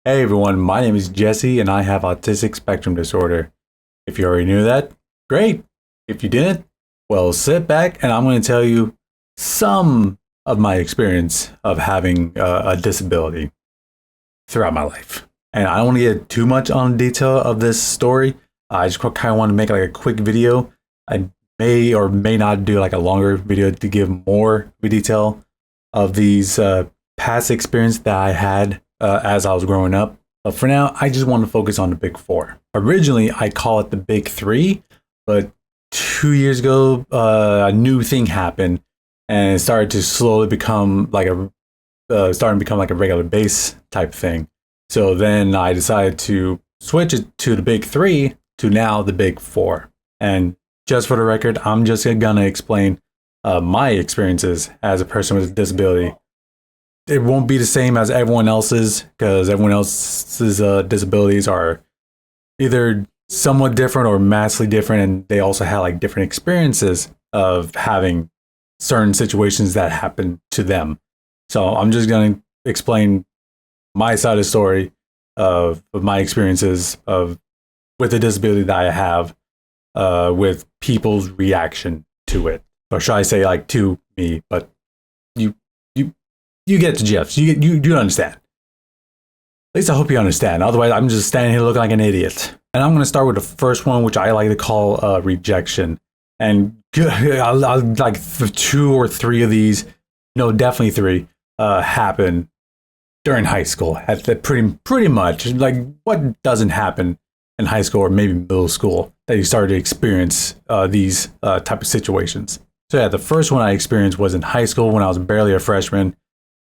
Hey everyone, my name is Jesse and I have autistic spectrum disorder. If you already knew that, great. If you didn't, well, sit back and I'm going to tell you some of my experience of having a disability throughout my life. And I don't want to get too much on detail of this story. I just kind of want to make like a quick video. I may or may not do like a longer video to give more detail of these past experience that I had as I was growing up. But for now, I just want to focus on the big four. Originally, I call it the big three, but 2 years ago, a new thing happened and it started to slowly become like starting to become like a regular base type thing. So then I decided to switch it to the big three to now the big four. And just for the record, I'm just gonna explain my experiences as a person with a disability. It won't be the same as everyone else's because everyone else's disabilities are either somewhat different or massively different, and they also have like different experiences of having certain situations that happen to them. So I'm just going to explain my side of the story of my experiences of with the disability that I have with people's reaction to it, or should I say like to me? But you you you get the gist. You understand. At least I hope you understand. Otherwise, I'm just standing here looking like an idiot. And I'm going to start with the first one, which I like to call rejection. And I'll like two or three of these, no, definitely three, happen during high school. At the pretty much like what doesn't happen in high school or maybe middle school that you started to experience these type of situations. So yeah, the first one I experienced was in high school when I was barely a freshman.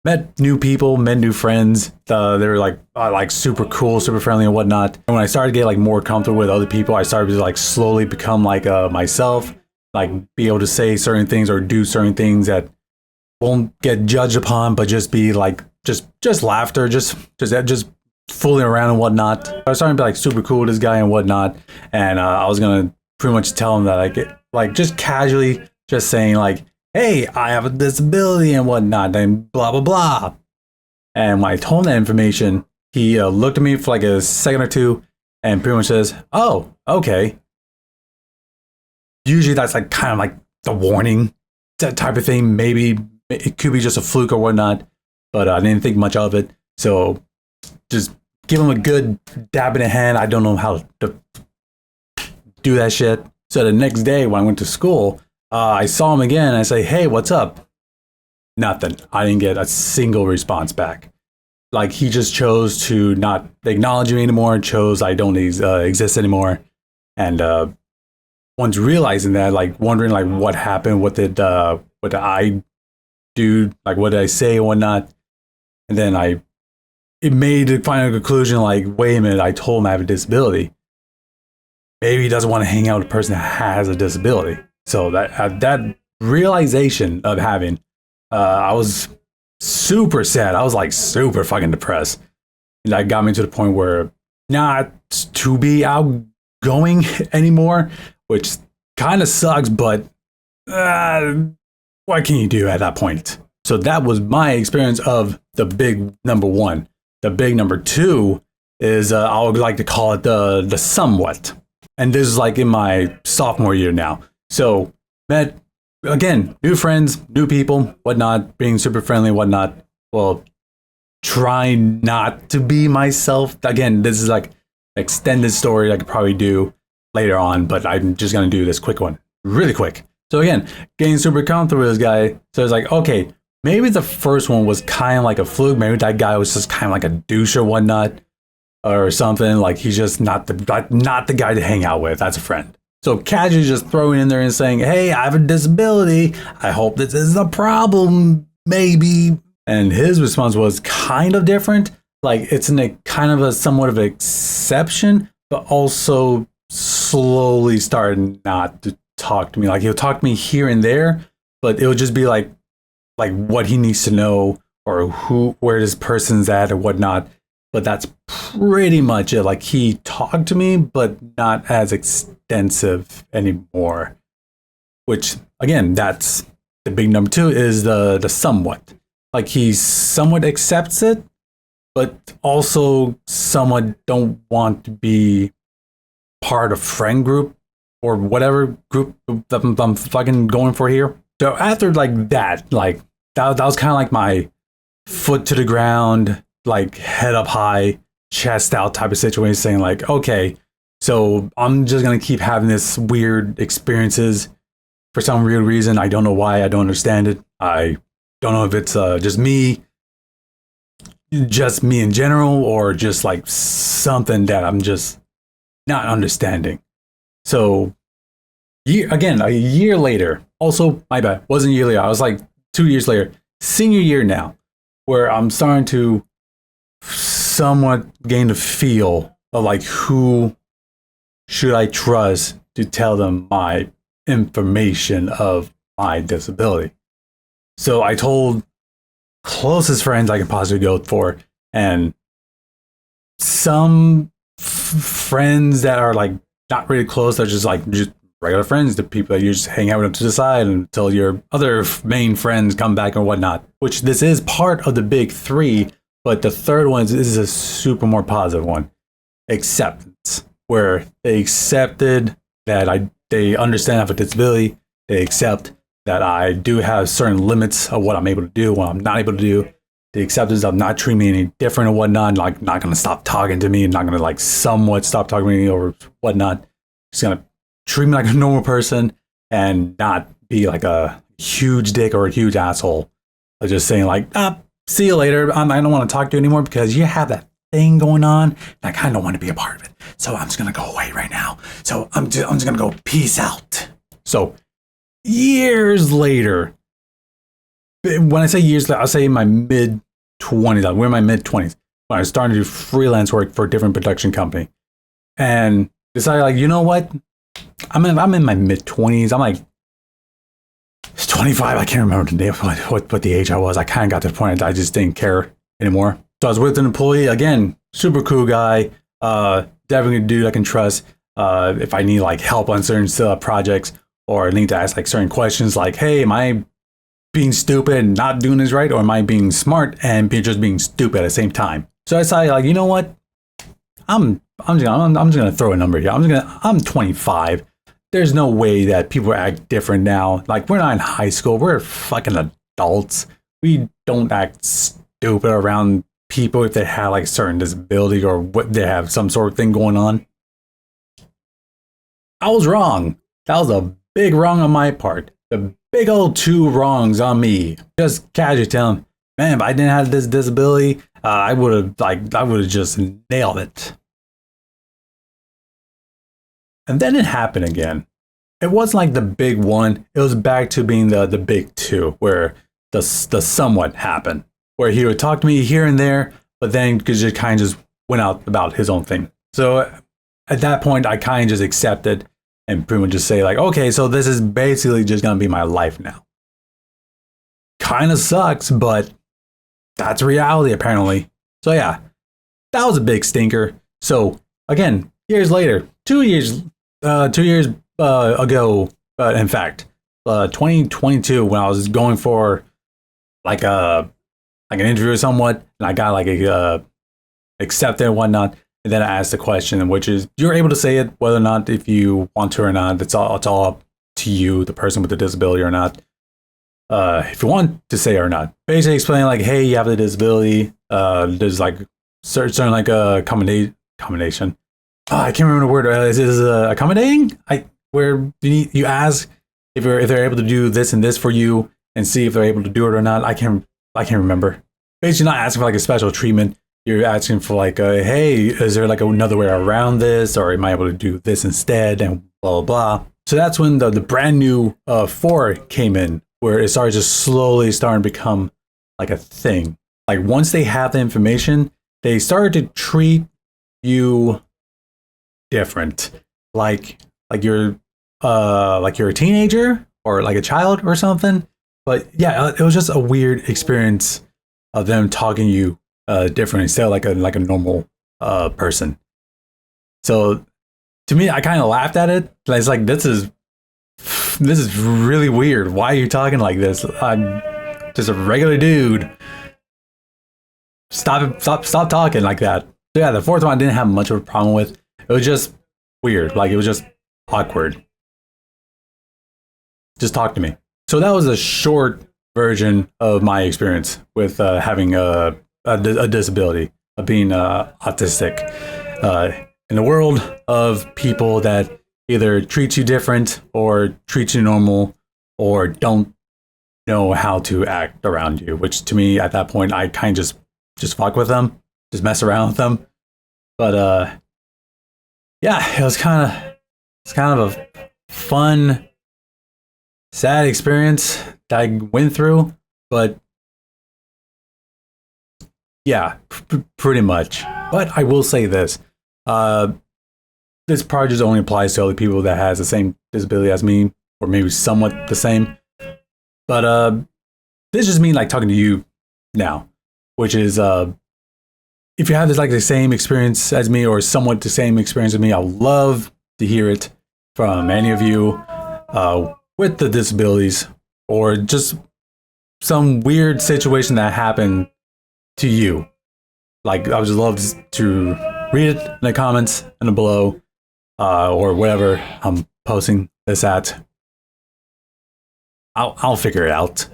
Met new people, met new friends. They were like super cool, super friendly and whatnot. And when I started to get like more comfortable with other people, I started to like slowly become like myself, like be able to say certain things or do certain things that won't get judged upon, but just be like just laughter, just fooling around and whatnot. I was starting to be like super cool with this guy and whatnot, and I was gonna pretty much tell him that like just casually, just saying like, hey, I have a disability and whatnot, and blah, blah, blah. And when I told him that information, he looked at me for like a second or two and pretty much says, oh, okay. Usually that's like kind of like the warning, that type of thing. Maybe it could be just a fluke or whatnot, but I didn't think much of it. So just give him a good dab in the hand. I don't know how to do that shit. So the next day when I went to school, I saw him again and I say, hey, what's up? Nothing. I didn't get a single response back. Like he just chose to not acknowledge me anymore, chose I don't exist anymore. And once realizing that, like wondering like what happened, what did I do, like what did I say and whatnot. And then it made the final conclusion like, wait a minute, I told him I have a disability. Maybe he doesn't want to hang out with a person that has a disability. So that realization of having, I was super sad. I was like super fucking depressed. And that got me to the point where not to be outgoing anymore, which kind of sucks, but what can you do at that point? So that was my experience of the big number one. The big number two is I would like to call it the somewhat. And this is like in my sophomore year now. So met again, new friends, new people, whatnot, being super friendly, whatnot. Well, trying not to be myself. Again, this is like extended story I could probably do later on, but I'm just gonna do this quick one, really quick. So again, getting super comfortable with this guy. So it's like, okay, maybe the first one was kind of like a fluke. Maybe that guy was just kind of like a douche or whatnot, or something. Like he's just not the guy to hang out with as a friend. So casually just throwing in there and saying, hey, I have a disability. I hope this is a problem, maybe. And his response was kind of different. Like it's in a kind of a somewhat of an exception, but also slowly started not to talk to me. Like he'll talk to me here and there, but it would just be like what he needs to know or where this person's at or whatnot. But that's pretty much it. Like he talked to me, but not as extensive anymore. Which again, that's the big number two is the somewhat. Like he somewhat accepts it, but also somewhat don't want to be part of friend group or whatever group that I'm fucking going for here. So after like that, like that was kind of like my foot to the ground, like head up high, chest out type of situation, saying like, okay, so I'm just gonna keep having this weird experiences for some weird reason. I don't know why. I don't understand it. I don't know if it's just me in general, or just like something that I'm just not understanding. So, a year later. Also, my bad, wasn't a year later. I was like 2 years later, senior year now, where I'm starting to somewhat gain the feel of like who should I trust to tell them my information of my disability. So I told closest friends I can possibly go for, and some friends that are like not really close, they're just regular friends, the people that you just hang out with to the side until your other main friends come back and whatnot. Which this is part of the big three, but the third one is a super more positive one. Acceptance, where they accepted that they understand I have a disability. They accept that I do have certain limits of what I'm able to do, what I'm not able to do. The acceptance of not treating me any different or whatnot, like not gonna stop talking to me, not gonna like somewhat stop talking to me or whatnot. Just gonna treat me like a normal person and not be like a huge dick or a huge asshole. Of just saying like, see you later. I don't want to talk to you anymore because you have that thing going on and I kind of don't want to be a part of it. So I'm just gonna go away right now. So I'm just gonna go peace out. So years later, when I say years later, I'll say in my mid-20s. We're in my mid-20s when I was starting to do freelance work for a different production company, and decided like, you know what? I'm in my mid-20s. I'm like 25. I can't remember the day, what the age I was. I kind of got to the point that I just didn't care anymore. So I was with an employee, again, super cool guy, definitely a dude I can trust. If I need like help on certain projects, or I need to ask like certain questions, like, hey, am I being stupid and not doing this right, or am I being smart and just being stupid at the same time? So I decided, like, you know what? I'm just gonna throw a number here. I'm 25. There's no way that people act different now. Like, we're not in high school. We're fucking adults. We don't act stupid around people if they have like a certain disability or what they have some sort of thing going on. I was wrong. That was a big wrong on my part. The big old two wrongs on me. Just casually telling, man, if I didn't have this disability, I would have just nailed it. And then it happened again. It wasn't like the big one. It was back to being the big two, where the somewhat happened, where he would talk to me here and there, but then just kind of just went out about his own thing. So at that point, I kind of just accepted and pretty much just say like, okay, so this is basically just gonna be my life now. Kind of sucks, but that's reality apparently. So yeah, that was a big stinker. So again, years later, 2 years ago, in fact, 2022, when I was going for like an interview or somewhat, and I got like a accepted and whatnot. And then I asked the question, which is, you're able to say it whether or not, if you want to or not. It's all up to you, the person with the disability or not. If you want to say it or not. Basically explaining like, hey, you have the disability. There's like certain like a combination. I can't remember the word. Is accommodating? Where you ask if they're able to do this and this for you, and see if they're able to do it or not. I can't remember. Basically, not asking for like a special treatment. You're asking for like, hey, is there like another way around this, or am I able to do this instead, and blah, blah, blah. So that's when the brand new 4 came in, where it started just slowly starting to become like a thing. Like once they have the information, they started to treat you different. Like you're a teenager or like a child or something. But yeah, it was just a weird experience of them talking to you different instead of like a normal person. So to me, I kind of laughed at it. It's like, this is really weird. Why are you talking like this? I'm just a regular dude. stop talking like that. So yeah, the fourth one I didn't have much of a problem with. It was just weird. Like, it was just awkward. Just talk to me. So that was a short version of my experience with having a disability, of being autistic. In the world of people that either treat you different or treat you normal or don't know how to act around you, which to me at that point I kind of just fuck with them, just mess around with them. But yeah, it's kind of a fun, sad experience that I went through. But yeah, pretty much. But I will say this: uh, this probably just only applies to other people that has the same disability as me, or maybe somewhat the same. But this is me like talking to you now, which is if you have this like the same experience as me or somewhat the same experience as me, I'd love to hear it from any of you with the disabilities or just some weird situation that happened to you. Like, I would just love to read it in the comments and below or whatever I'm posting this at. I'll figure it out.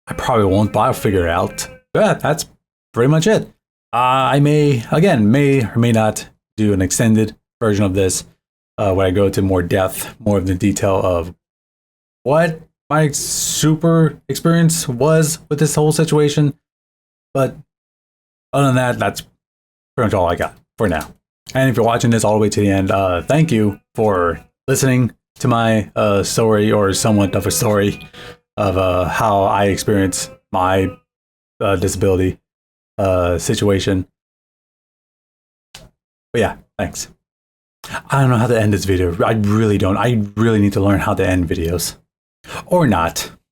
I probably won't, but I'll figure it out. Yeah, that's pretty much it. I may or may not do an extended version of this where I go to more depth, more of the detail of what my super experience was with this whole situation. But other than that, that's pretty much all I got for now. And if you're watching this all the way to the end, thank you for listening to my story, or somewhat of a story of how I experienced my disability situation. But yeah, thanks. I don't know how to end this video. I really don't. I really need to learn how to end videos. Or not.